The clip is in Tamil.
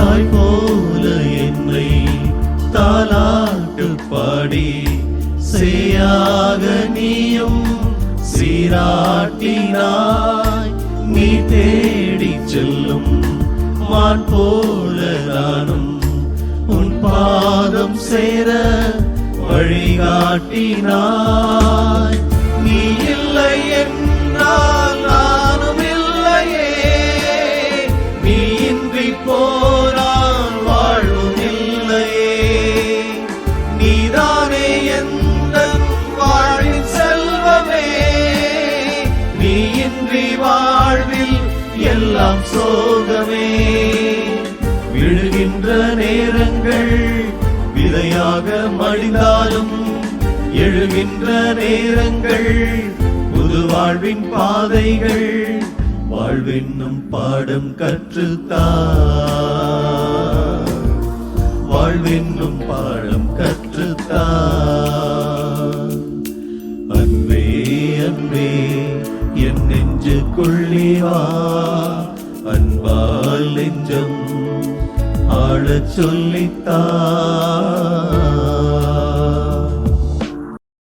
தாய் போல என்னை தாலாட்டு பாடி சேயாக நீயும் சீராட்டினாய். நீ தேடி செல்லும் மான் போல நானும் உன் பாதம் சேர வழிகாட்டினாய். நீ இல்லை என்றால் நானும் இல்லையே, நீ இன்றி போனால் வாழ்வும் இல்லையே. நீதானே எந்தன் வாழ்வின் செல்வமே, நீ இன்றி வாழ்வில் எல்லாம் சோகமே. விழுகின்ற நேரங்கள் விதையாக மடிந்தாலும் எழுகின்ற நேரங்கள் புது வாழ்வின் பாதைகள். வாழ்வென்னும் பாடம் கற்றுத்தா, வாழ்வென்னும் பாடம் கற்றுத்தா. அன்பே அன்பே என் நெஞ்சுக்குள்ளே வா, அன்பால் நெஞ்சம் ஆளச் சொல்லித்தா.